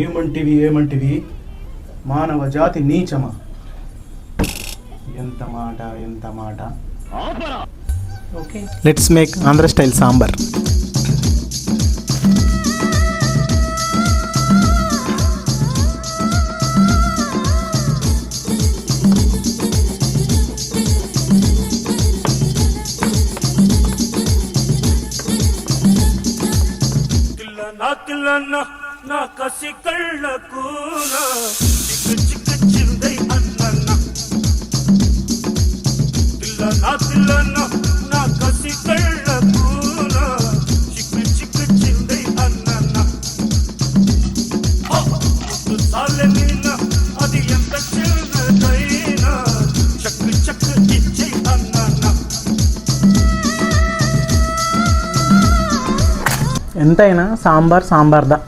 ఏమంటివి మానవ జాతి నీచమా? ఎంత మాట. Okay, let's make Andhra style sambar. నా కసి కళ్ళకు చిక్కిందై అన్న నా కసి కళ్ళకు చిక్కిందై అన్న సాలె నిన్న అది ఎంత చిన్నదైనా చక్కు ఇచ్చే అన్న. ఎంతైనా సాంబార్దా.